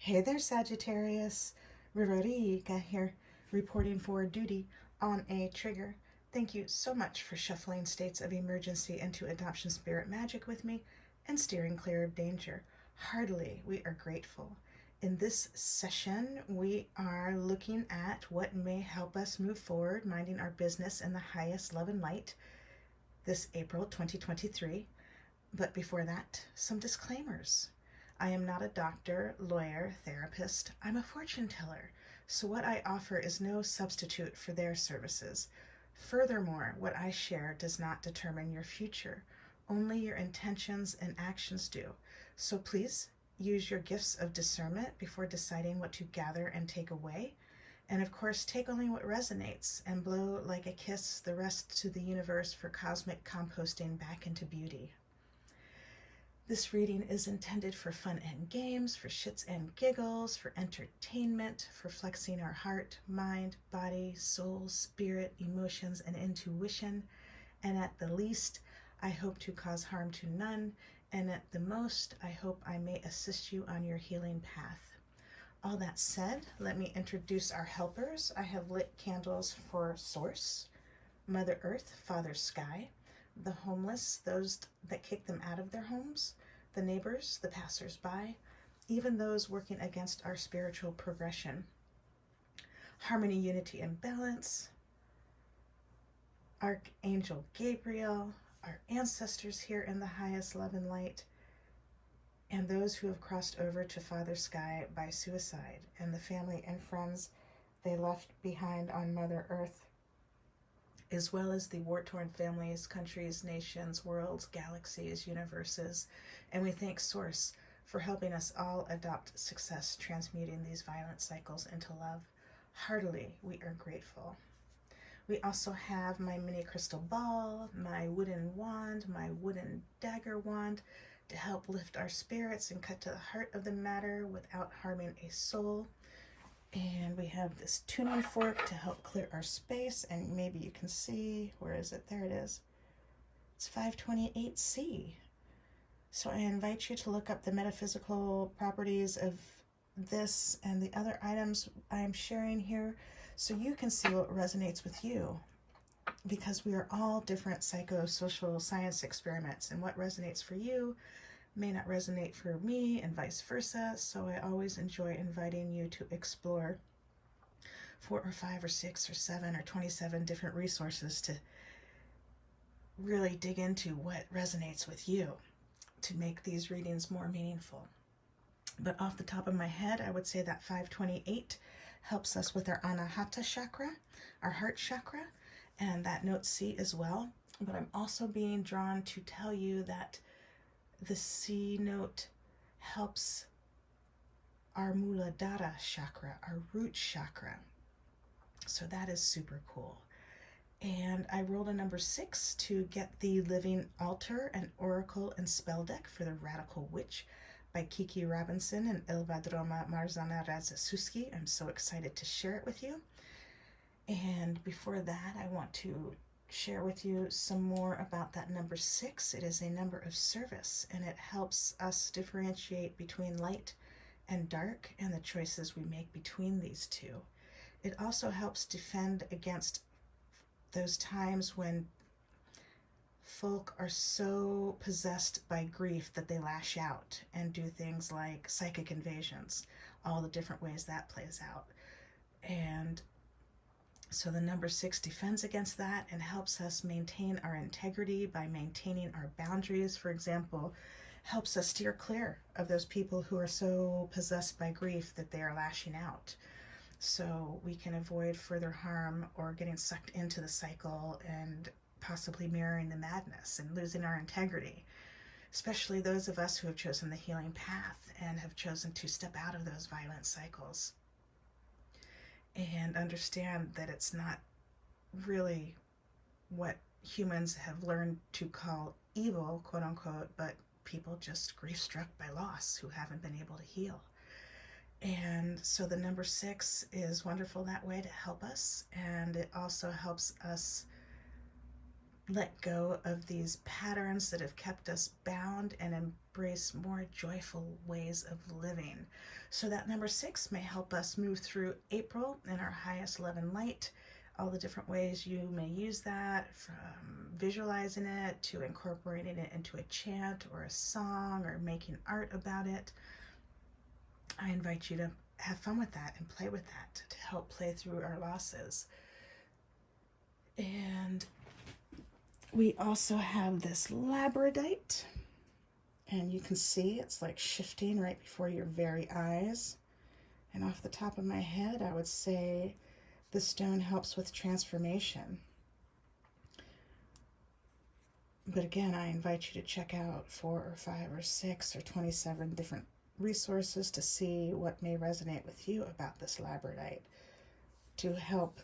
Hey there, Sagittarius. Riverica here, reporting for duty on a trigger. Thank you so much for shuffling states of emergency into adoption spirit magic with me and steering clear of danger. Heartily, we are grateful. In this session, we are looking at what may help us move forward, minding our business in the highest love and light this April 2023. But before that, some disclaimers. I am not a doctor, lawyer, therapist. I'm a fortune teller. So what I offer is no substitute for their services. Furthermore, what I share does not determine your future. Only your intentions and actions do. So please use your gifts of discernment before deciding what to gather and take away. And of course, take only what resonates and blow like a kiss the rest to the universe for cosmic composting back into beauty. This reading is intended for fun and games, for shits and giggles, for entertainment, for flexing our heart, mind, body, soul, spirit, emotions, and intuition. And at the least, I hope to cause harm to none. And at the most, I hope I may assist you on your healing path. All that said, let me introduce our helpers. I have lit candles for Source, Mother Earth, Father Sky, the homeless, those that kick them out of their homes, the neighbors, the passers-by, even those working against our spiritual progression. Harmony, unity, and balance, Archangel Gabriel, our ancestors here in the highest love and light, and those who have crossed over to Father Sky by suicide, and the family and friends they left behind on Mother Earth, as well as the war-torn families, countries, nations, worlds, galaxies, universes. And we thank Source for helping us all adopt success, transmuting these violent cycles into love. Heartily, we are grateful. We also have my mini crystal ball, my wooden wand, my wooden dagger wand to help lift our spirits and cut to the heart of the matter without harming a soul. And we have this tuning fork to help clear our space, and maybe you can see, where is it? There it is. It's 528C. So I invite you to look up the metaphysical properties of this and the other items I'm sharing here so you can see what resonates with you, because we are all different psychosocial science experiments, and what resonates for you may not resonate for me and vice versa. So I always enjoy inviting you to explore 4 or 5 or 6 or 7 or 27 different resources to really dig into what resonates with you to make these readings more meaningful. But off the top of my head, I would say that 528 helps us with our Anahata chakra, our heart chakra, and that note C as well. But I'm also being drawn to tell you that the C note helps our Muladhara chakra, our root chakra. So that is super cool. And I rolled a number 6 to get the Living Altar, an Oracle and Spell deck for the Radical Witch by Kiki Robinson and Ilvadroma Marzana Radzasuski. I'm so excited to share it with you. And before that, I want to share with you some more about that number 6. It is a number of service, and it helps us differentiate between light and dark and the choices we make between these two. It also helps defend against those times when folk are so possessed by grief that they lash out and do things like psychic invasions, all the different ways that plays out. And so the number 6 defends against that and helps us maintain our integrity by maintaining our boundaries. For example, helps us steer clear of those people who are so possessed by grief that they are lashing out. So we can avoid further harm or getting sucked into the cycle and possibly mirroring the madness and losing our integrity, especially those of us who have chosen the healing path and have chosen to step out of those violent cycles and understand that it's not really what humans have learned to call evil, quote unquote, but people just grief struck by loss who haven't been able to heal. And so the number 6 is wonderful that way to help us, and it also helps us let go of these patterns that have kept us bound and embrace more joyful ways of living. So that number 6 may help us move through April in our highest love and light. All the different ways you may use that, from visualizing it to incorporating it into a chant or a song or making art about it. I invite you to have fun with that and play with that to help play through our losses. And we also have this labradorite, and you can see it's like shifting right before your very eyes. And off the top of my head, I would say the stone helps with transformation. But again, I invite you to check out 4 or 5 or 6 or 27 different resources to see what may resonate with you about this labradorite to help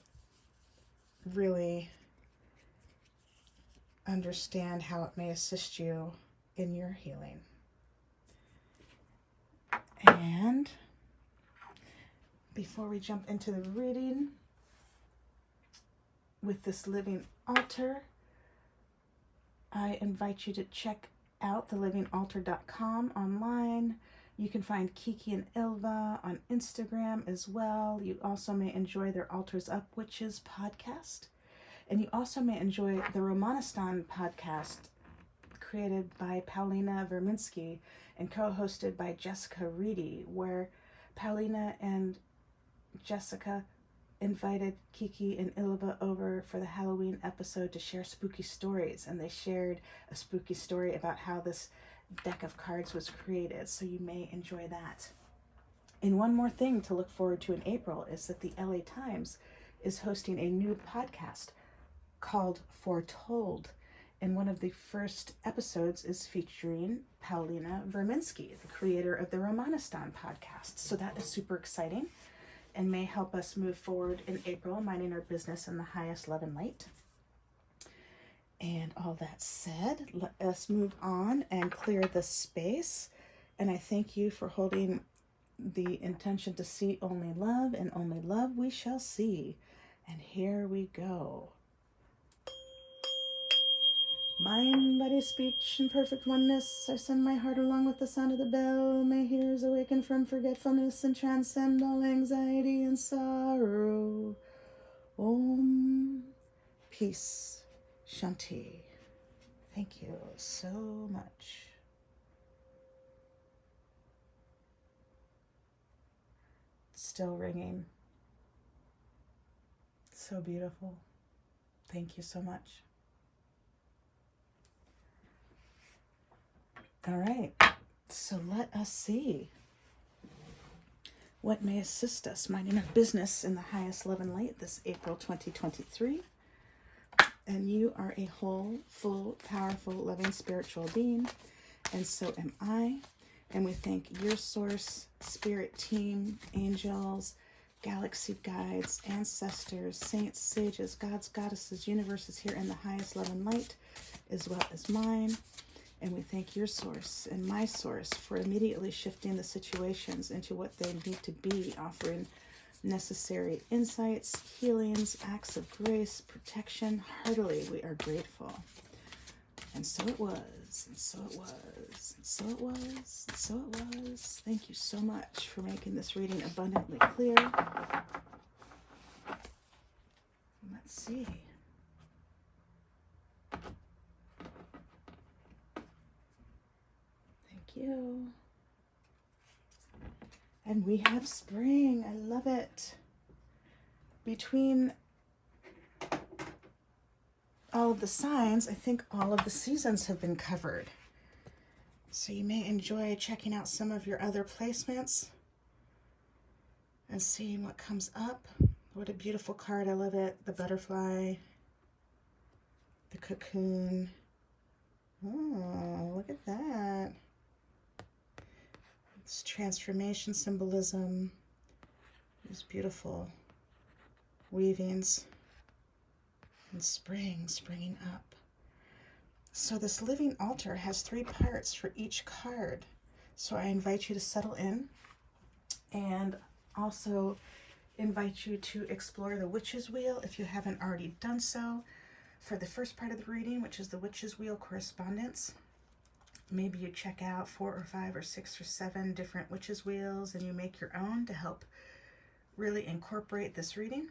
really understand how it may assist you in your healing. And before we jump into the reading with this living altar, I invite you to check out thelivingaltar.com online. You can find Kiki and Ilva on Instagram as well. You also may enjoy their Altars Up Witches podcast. And you also may enjoy the Romanistan podcast created by Paulina Verminsky and co-hosted by Jessica Reedy, where Paulina and Jessica invited Kiki and Ilva over for the Halloween episode to share spooky stories, and they shared a spooky story about how this deck of cards was created, so you may enjoy that. And one more thing to look forward to in April is that the LA Times is hosting a new podcast called Foretold, and one of the first episodes is featuring Paulina Verminsky, the creator of the Romanistan podcast. So that is super exciting and may help us move forward in April, minding our business in the highest love and light. And all that said, let us move on and clear the space. And I thank you for holding the intention to see only love, and only love we shall see. And here we go. Mind, body, speech, in perfect oneness, I send my heart along with the sound of the bell. May ears awaken from forgetfulness and transcend all anxiety and sorrow. Om. Peace. Shanti. Thank you so much. Still ringing. So beautiful. Thank you so much. All right, so let us see what may assist us minding our business in the highest love and light this April 2023. And you are a whole, full, powerful, loving spiritual being, and so am I. And we thank your source, spirit team, angels, galaxy guides, ancestors, saints, sages, gods, goddesses, universes here in the highest love and light, as well as mine. And we thank your source and my source for immediately shifting the situations into what they need to be, offering necessary insights, healings, acts of grace, protection. Heartily, we are grateful. And so it was, and so it was, and so it was, and so it was. Thank you so much for making this reading abundantly clear. Let's see. You. And we have spring. I love it. Between all of the signs, I think all of the seasons have been covered. So you may enjoy checking out some of your other placements and seeing what comes up. What a beautiful card. I love it. The butterfly, the cocoon. Oh, look at that. It's transformation symbolism. These beautiful weavings. And springing up. So this living altar has 3 parts for each card. So I invite you to settle in, and also invite you to explore the Witch's Wheel if you haven't already done so. For the first part of the reading, which is the Witch's Wheel correspondence, maybe you check out 4 or 5 or 6 or 7 different witches' wheels and you make your own to help really incorporate this reading.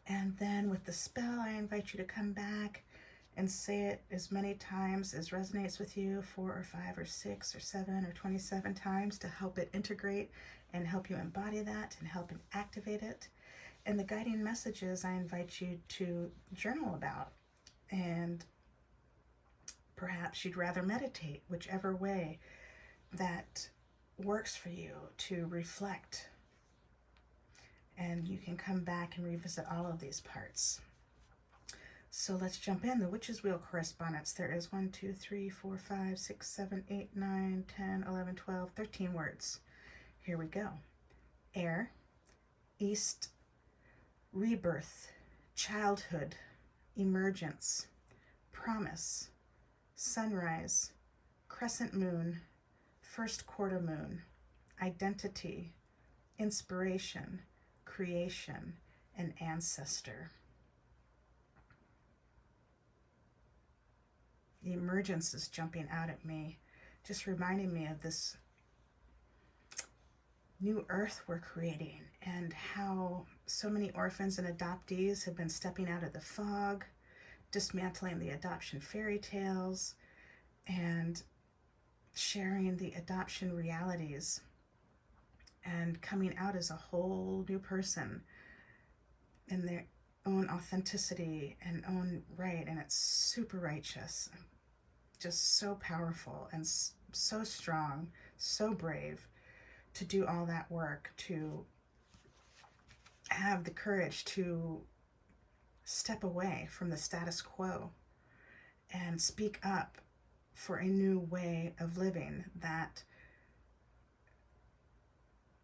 And then with the spell, I invite you to come back and say it as many times as resonates with you, 4 or 5 or 6 or 7 or 27 times, to help it integrate and help you embody that and help and activate it. And the guiding messages I invite you to journal about, and perhaps you'd rather meditate, whichever way that works for you, to reflect. And you can come back and revisit all of these parts. So let's jump in. The Witch's Wheel correspondence. There is 1, 2, 3, 4, 5, 6, 7, 8, 9, 10, 11, 12, 13 words. Here we go. Air, east, rebirth, childhood, emergence, promise, sunrise, crescent moon, first quarter moon, identity, inspiration, creation, and ancestor. The emergence is jumping out at me, just reminding me of this new earth we're creating and how so many orphans and adoptees have been stepping out of the fog, dismantling the adoption fairy tales, and sharing the adoption realities and coming out as a whole new person in their own authenticity and own right. And it's super righteous, just so powerful and so strong, so brave to do all that work, to have the courage to step away from the status quo and speak up for a new way of living that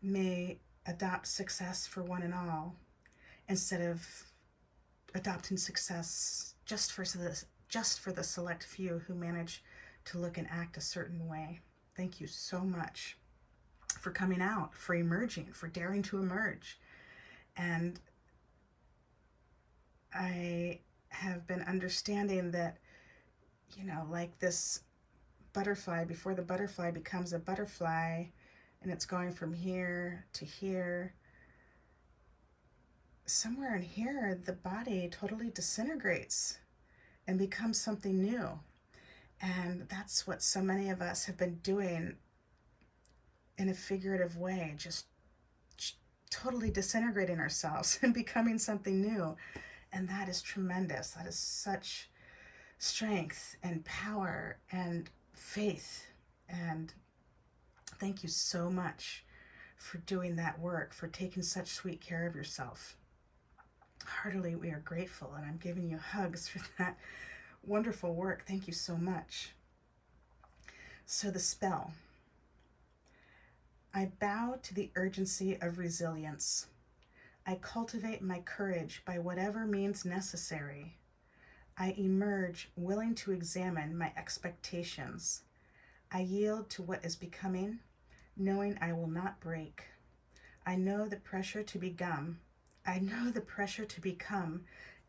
may adopt success for one and all, instead of adopting success just for the select few who manage to look and act a certain way. Thank you so much for coming out, for emerging, for daring to emerge. And I have been understanding that, like this butterfly, before the butterfly becomes a butterfly and it's going from here to here, somewhere in here, the body totally disintegrates and becomes something new. And that's what so many of us have been doing in a figurative way, just totally disintegrating ourselves and becoming something new. And that is tremendous. That is such strength and power and faith. And thank you so much for doing that work, for taking such sweet care of yourself. Heartily, we are grateful, and I'm giving you hugs for that wonderful work. Thank you so much. So the spell. I bow to the urgency of resilience. I cultivate my courage by whatever means necessary. I emerge willing to examine my expectations. I yield to what is becoming, knowing I will not break. I know the pressure to become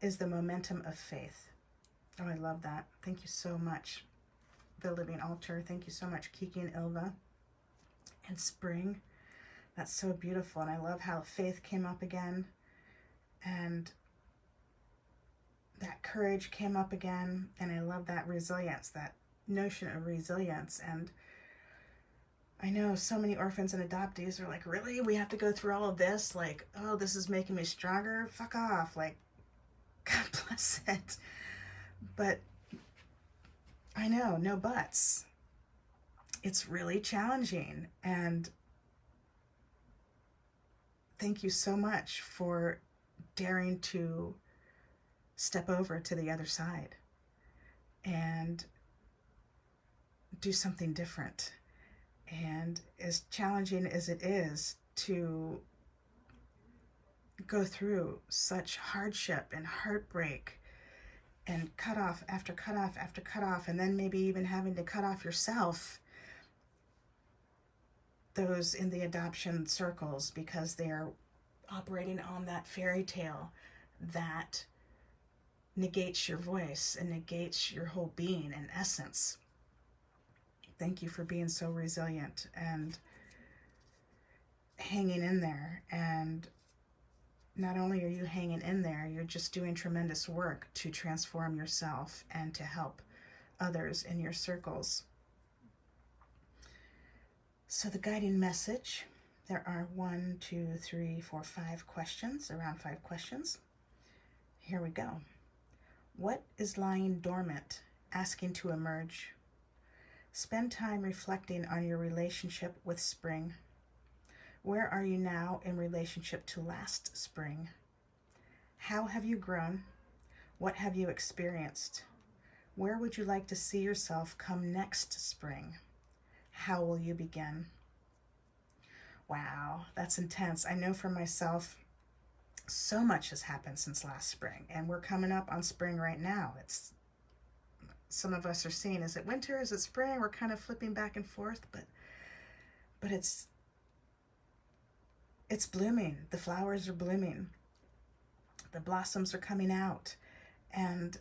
is the momentum of faith. Oh, I love that. Thank you so much, The Living Altar. Thank you so much, Kiki and Ilva. And Spring. That's so beautiful. And I love how faith came up again. And that courage came up again. And I love that resilience, that notion of resilience. And I know so many orphans and adoptees are like, really? We have to go through all of this? Like, oh, this is making me stronger? Fuck off. Like, God bless it. But I know, no buts. It's really challenging. And thank you so much for daring to step over to the other side and do something different. And as challenging as it is to go through such hardship and heartbreak and cut off after cut off after cut off, and then maybe even having to cut off yourself, those in the adoption circles, because they are operating on that fairy tale that negates your voice and negates your whole being and essence. Thank you for being so resilient and hanging in there. And not only are you hanging in there, you're just doing tremendous work to transform yourself and to help others in your circles. So the guiding message, there are 1, 2, 3, 4, 5 questions, around 5 questions. Here we go. What is lying dormant, asking to emerge? Spend time reflecting on your relationship with spring. Where are you now in relationship to last spring? How have you grown? What have you experienced? Where would you like to see yourself come next spring? How will you begin? Wow, that's intense. I know for myself, so much has happened since last spring, and we're coming up on spring right now. Some of us are seeing, is it winter, is it spring? We're kind of flipping back and forth, but it's blooming. The flowers are blooming. The blossoms are coming out. And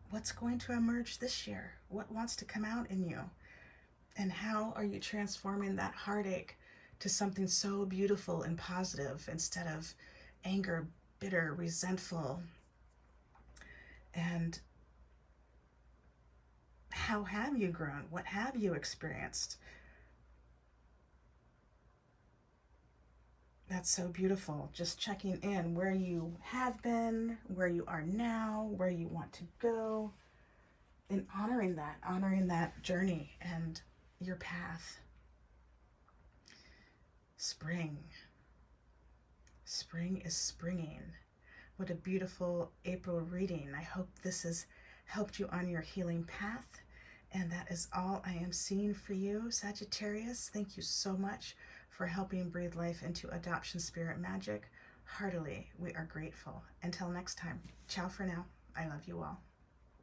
what's going to emerge this year? What wants to come out in you? And how are you transforming that heartache to something so beautiful and positive instead of anger, bitter, resentful? And how have you grown? What have you experienced? That's so beautiful. Just checking in where you have been, where you are now, where you want to go, and honoring that journey and your path. Spring. Spring is springing. What a beautiful April reading. I hope this has helped you on your healing path. And that is all I am seeing for you, Sagittarius. Thank you so much for helping breathe life into adoption spirit magic. Heartily, we are grateful. Until next time, ciao for now. I love you all.